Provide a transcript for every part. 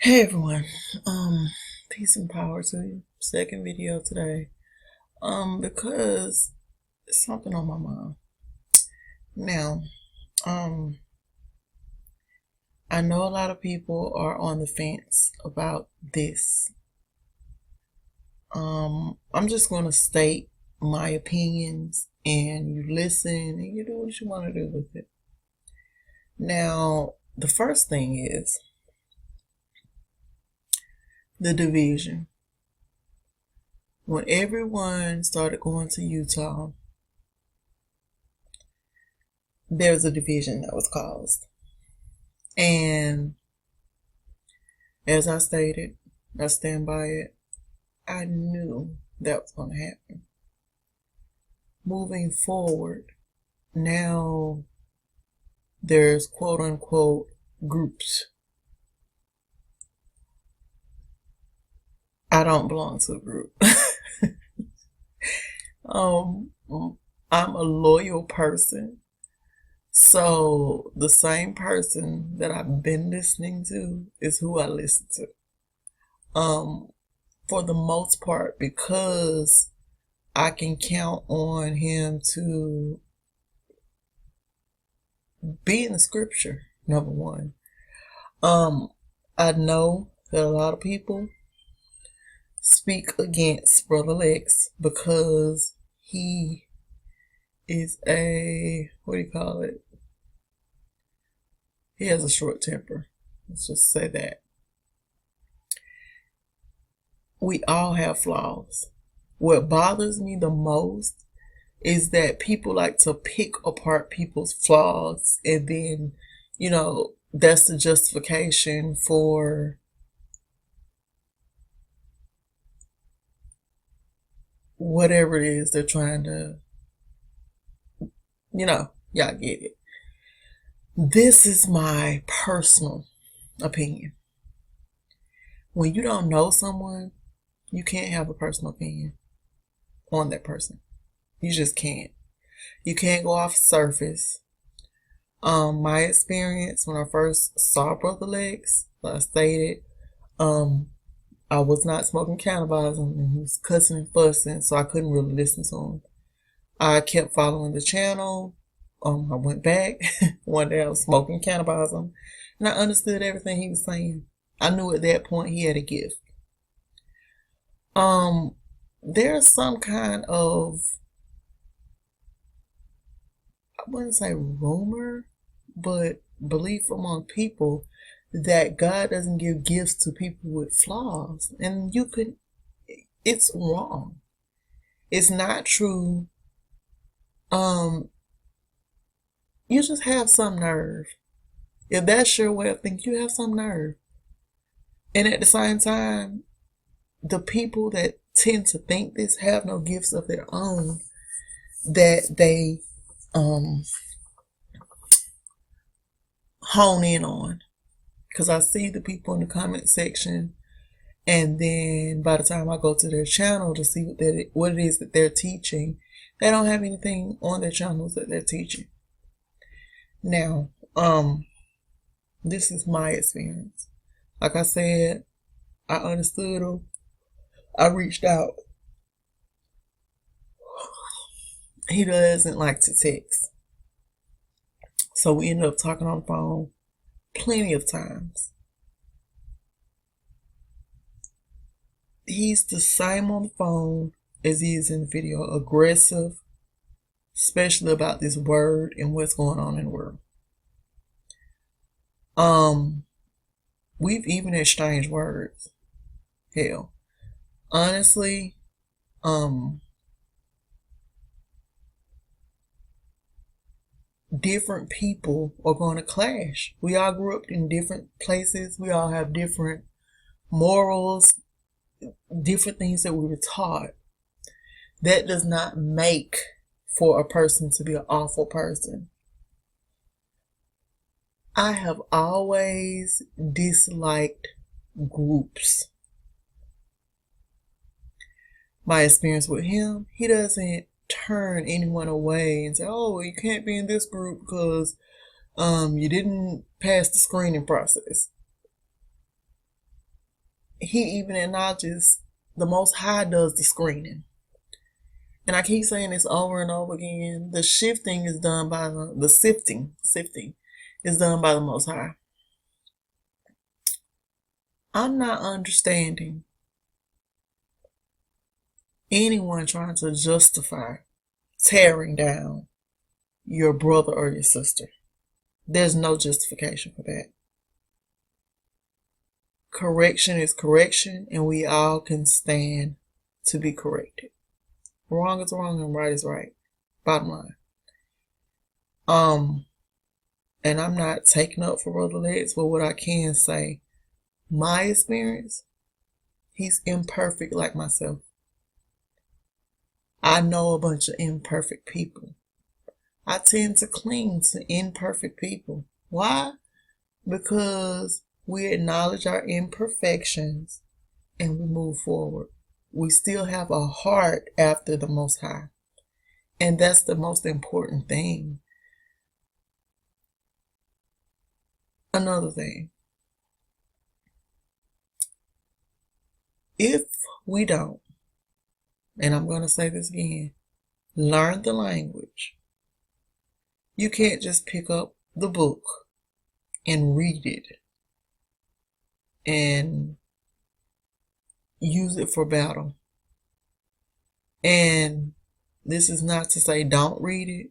Hey everyone, peace and power to you. Second video today. Because it's something on my mind. Now, um, I know a lot of people are on the fence about this. I'm just gonna state my opinions and you listen and you do what you want to do with it. Now, the first thing is the division. When everyone started going to Utah, there's a division that was caused. And as I stated, I stand by it. I knew that was going to happen. Moving forward, now there's quote unquote groups. I don't belong to a group. um, I'm a loyal person. So the same person that I've been listening to is who I listen to. For the most part, because I can count on him to be in the scripture, number one. I know that a lot of people speak against Brother Lex because he is what do you call it? He has a short temper. Let's just say that. We all have flaws. What bothers me the most is that people like to pick apart people's flaws and then, that's the justification for whatever it is they're trying to, y'all get it. This is my personal opinion. When you don't know someone, you can't have a personal opinion on that person. You just can't. You can't go off surface. My experience when I first saw Brother Lex, like I stated, I was not smoking cannabis and he was cussing and fussing, so I couldn't really listen to him. I kept following the channel. I went back one day. I was smoking cannabis and I understood everything he was saying. I knew at that point he had a gift. There's some kind of, I wouldn't say rumor, but belief among people that God doesn't give gifts to people with flaws. And it's wrong. It's not true. You just have some nerve. If that's your way of thinking, you have some nerve. And at the same time, the people that tend to think this have no gifts of their own that they hone in on. Because I see the people in the comment section, and then by the time I go to their channel to see what it is that they're teaching, they don't have anything on their channels that they're teaching. Now, this is my experience. Like I said, I understood him. I reached out. He doesn't like to text. So we ended up talking on the phone plenty of times. He's the same on the phone as he is in the video. Aggressive, especially about this word and what's going on in the world. We've even exchanged words. Hell, honestly, different people are going to clash. We all grew up in different places. We all have different morals, different things that we were taught. That does not make for a person to be an awful person. I have always disliked groups. My experience with him, he doesn't turn anyone away and say, oh, you can't be in this group because you didn't pass the screening process. he even acknowledges the Most High does the screening. And I keep saying this over and over again. The shifting is done by the sifting is done by the Most High. I'm not understanding anyone trying to justify tearing down your brother or your sister. There's no justification for that. Correction is correction, and we all can stand to be corrected. Wrong is wrong and right is right. Bottom line. And I'm not taking up for Brother Lex, but what I can say, my experience, he's imperfect like myself. I know a bunch of imperfect people. I tend to cling to imperfect people. Why? Because we acknowledge our imperfections and we move forward. We still have a heart after the Most High. And that's the most important thing. Another thing. If we don't, and I'm going to say this again, learn the language. You can't just pick up the book and read it and use it for battle. And this is not to say don't read it.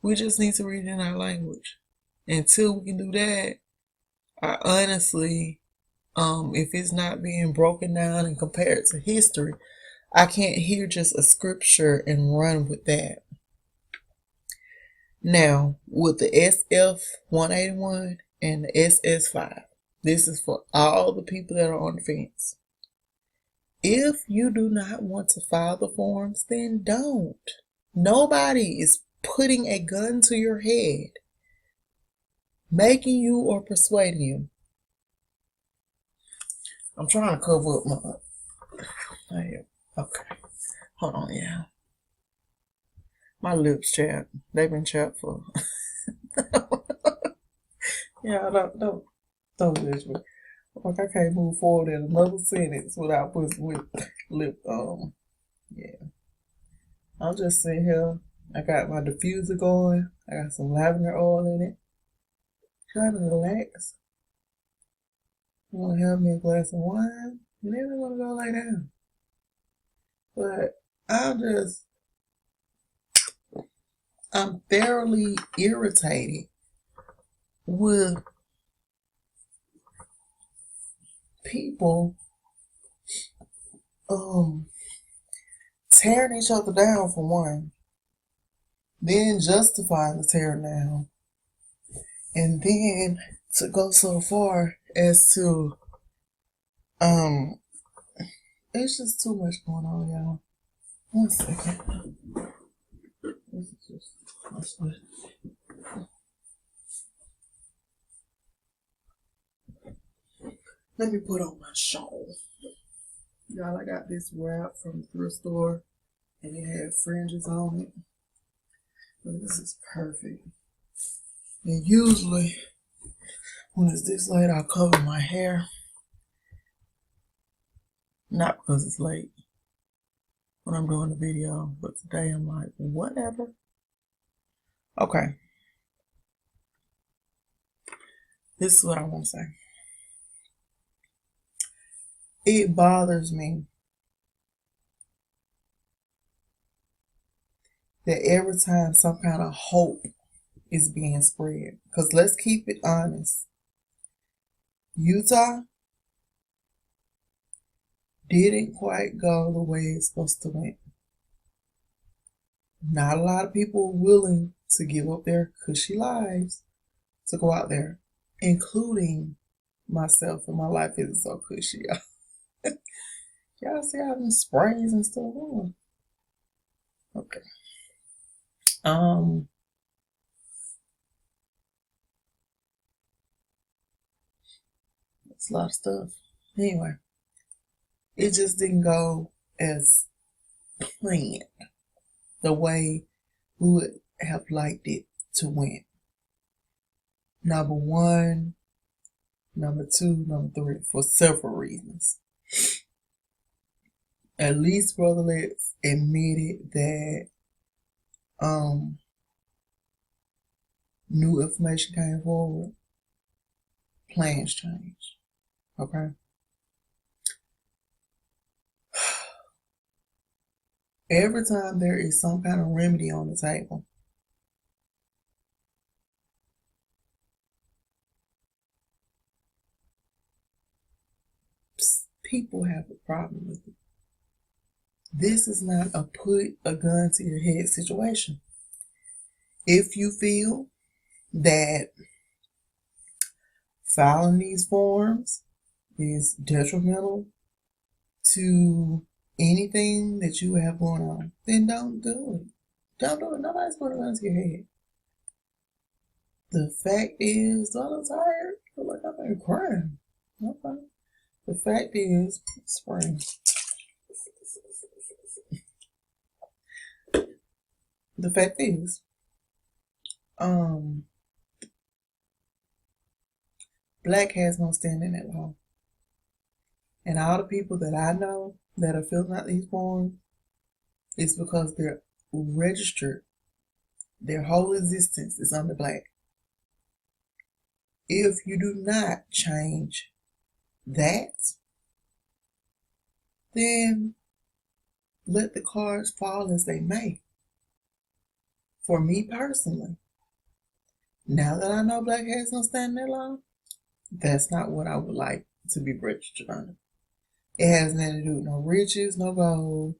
We just need to read it in our language. Until we can do that, I honestly, if it's not being broken down and compared to history, I can't hear just a scripture and run with that. Now, with the SF 181 and the SS 5, this is for all the people that are on the fence. If you do not want to file the forms, then don't. Nobody is putting a gun to your head, making you or persuading you. I'm trying to cover up my... Okay. Hold on, yeah. My lips chapped. They've been chapped for... Yeah, don't judge me. Like, I can't move forward in another sentence without putting lip, yeah. I'm just sitting here. I got my diffuser going. I got some lavender oil in it. Trying to relax. I'm going to have me a glass of wine. And then I'm going to go lay down. But I'm thoroughly irritated with people tearing each other down for one, then justifying the tear down, and then to go so far as to it's just too much going on, y'all. 1 second. This is just let me put on my shawl. Y'all, I got this wrap from the thrift store and it had fringes on it. But this is perfect. And usually when it's this late, I'll cover my hair. Not because it's late when I'm doing the video, but today I'm like, whatever. Okay. This is what I want to say. It bothers me that every time some kind of hope is being spread, because let's keep it honest, Utah didn't quite go the way it's supposed to went. Not a lot of people were willing to give up their cushy lives to go out there, including myself, and my life isn't so cushy, y'all. Y'all see how them sprays and stuff on? Okay. It's a lot of stuff. Anyway, it just didn't go as planned the way we would have liked it to win. Number one, Number two, number three, for several reasons. At least Brother Let's admitted that new information came forward, plans changed. Okay. Every time there is some kind of remedy on the table, people have a problem with it. This is not a put a gun to your head situation. If you feel that filing these forms is detrimental to anything that you have going on, then don't do it. Don't do it. Nobody's putting a gun to your head. The fact is, I'm tired. I feel like I've been crying. Okay. The fact is, spring. The fact is, Black has no standing at law. And all the people that I know that are filling out these forms, it's because they're registered. Their whole existence is under Black. If you do not change that, then let the cards fall as they may. For me personally, now that I know Black has no standing at law, that's not what I would like to be registered under. It has nothing to do with no riches, no gold.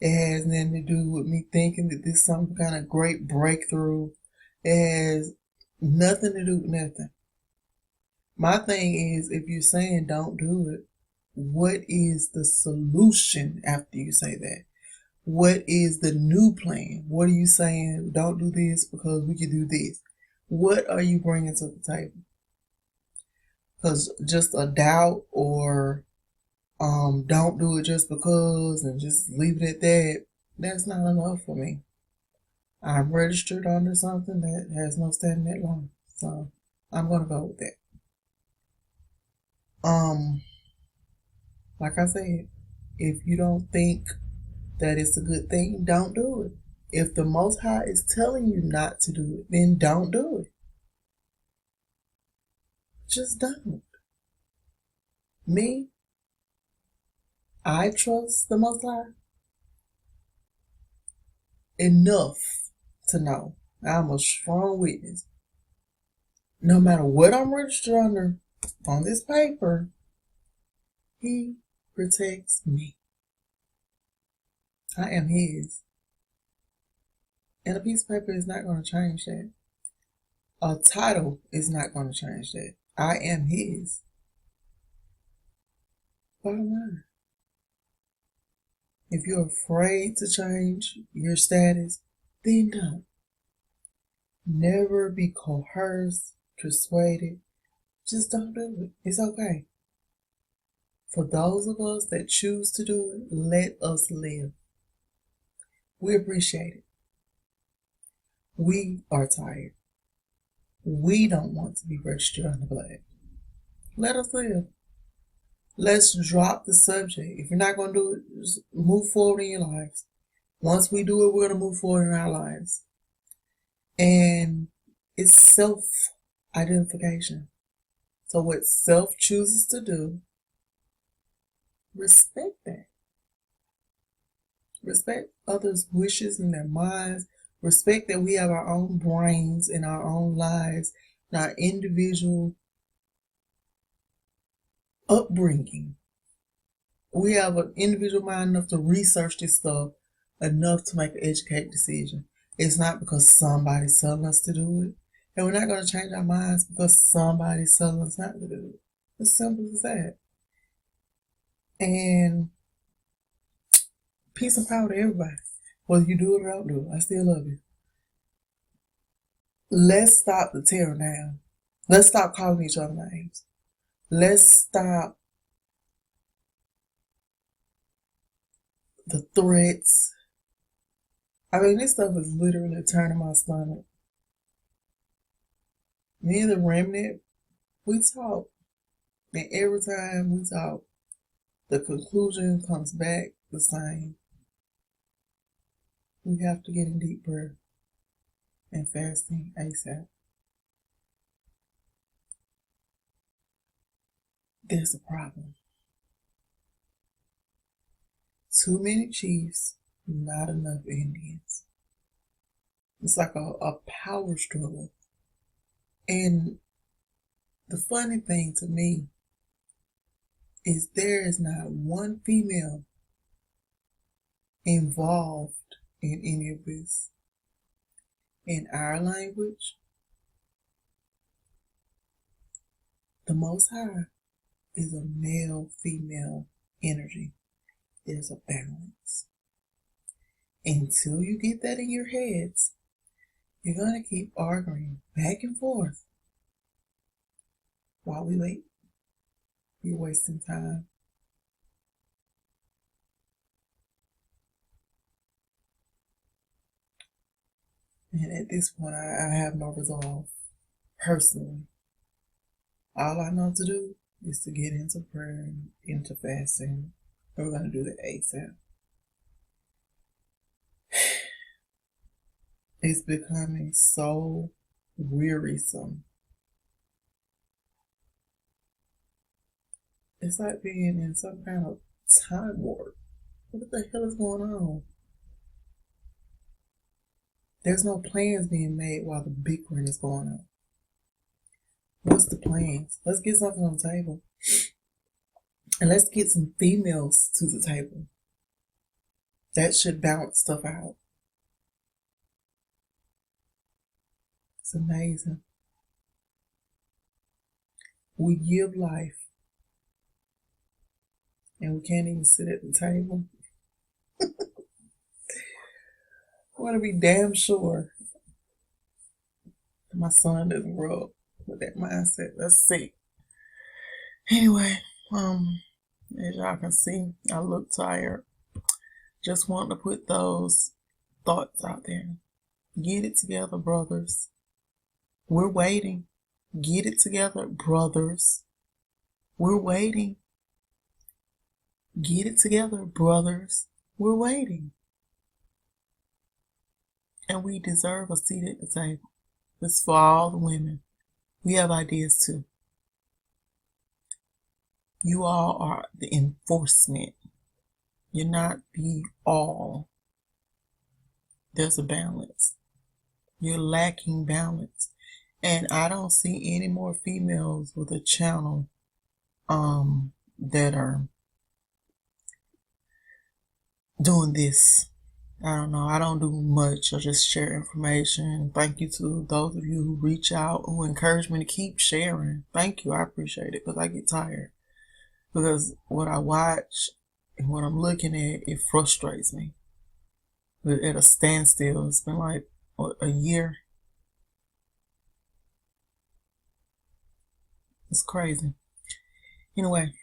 It has nothing to do with me thinking that this is some kind of great breakthrough. It has nothing to do with nothing. My thing is, if you're saying don't do it, what is the solution after you say that? What is the new plan? What are you saying? Don't do this because we can do this. What are you bringing to the table? Because just a doubt or don't do it just because and just leave it at that, that's not enough for me. I'm registered under something that has no standing at law. So I'm going to go with that. Like I said, if you don't think that it's a good thing, don't do it. If the Most High is telling you not to do it, then don't do it. Just don't. Me, I trust the Most High enough to know I'm a strong witness. No matter what I'm registered under on this paper, He protects me. I am His. And a piece of paper is not going to change that. A title is not going to change that. I am His. Bottom line. If you're afraid to change your status, then don't. Never be coerced, persuaded. Just don't do it. It's okay. For those of us that choose to do it, let us live. We appreciate it. We are tired. We don't want to be registered under Black. Let us live. Let's drop the subject. If you're not going to do it, just move forward in your lives. Once we do it, we're going to move forward in our lives. And it's self-identification. So what self chooses to do, respect that. Respect others' wishes and their minds. Respect that we have our own brains and our own lives, and our individual upbringing. We have an individual mind enough to research this stuff, enough to make an educated decision. It's not because somebody's telling us to do it. And we're not going to change our minds because somebody's telling us not to do it. It's simple as that. And peace and power to everybody. Whether you do it or don't do it, I still love you. Let's stop the tearing down. Let's stop calling each other names. Let's stop the threats. I mean, this stuff is literally turning my stomach. Me and the remnant, we talk. And every time we talk, the conclusion comes back the same. We have to get in deep prayer and fasting ASAP. There's a problem. Too many chiefs, not enough Indians. It's like a power struggle. And the funny thing to me is there is not one female involved in any of this. In our language, the Most High is a male-female energy. There's a balance. Until you get that in your heads, you're going to keep arguing back and forth while we wait. You're wasting time. And at this point, I have no resolve. Personally, all I know to do is to get into prayer and into fasting. We're going to do that ASAP. It's becoming so wearisome. It's like being in some kind of time warp. What the hell is going on? There's no plans being made while the bickering is going on. What's the plans? Let's get something on the table. And let's get some females to the table. That should balance stuff out. It's amazing. We give life, and we can't even sit at the table. I want to be damn sure my son doesn't grow up with that mindset. Let's see. Anyway, as y'all can see, I look tired. Just want to put those thoughts out there. Get it together, brothers. We're waiting. Get it together, brothers. We're waiting. Get it together, brothers. We're waiting. And we deserve a seat at the table. It's for all the women. We have ideas too. You all are the enforcement. You're not the all. There's a balance. You're lacking balance. And I don't see any more females with a channel that are doing this. I don't know. I don't do much. I just share information. Thank you to those of you who reach out, who encourage me to keep sharing. Thank you. I appreciate it because I get tired. Because what I watch and what I'm looking at, it frustrates me. We're at a standstill. It's been like a year. It's crazy. Anyway,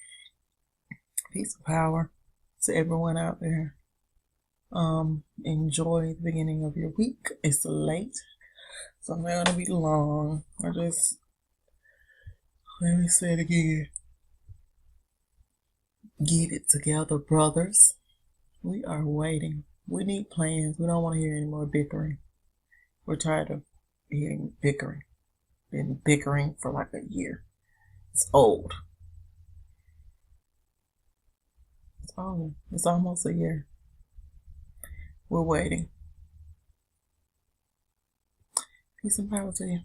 peace and power to everyone out there. Enjoy the beginning of your week. It's late, so I'm not gonna be long. Let me say it again. Get it together, brothers. We are waiting. We need plans. We don't want to hear any more bickering. We're tired of hearing bickering. Been bickering for like a year. It's old. It's old. It's almost a year. We're waiting. Peace and power to you.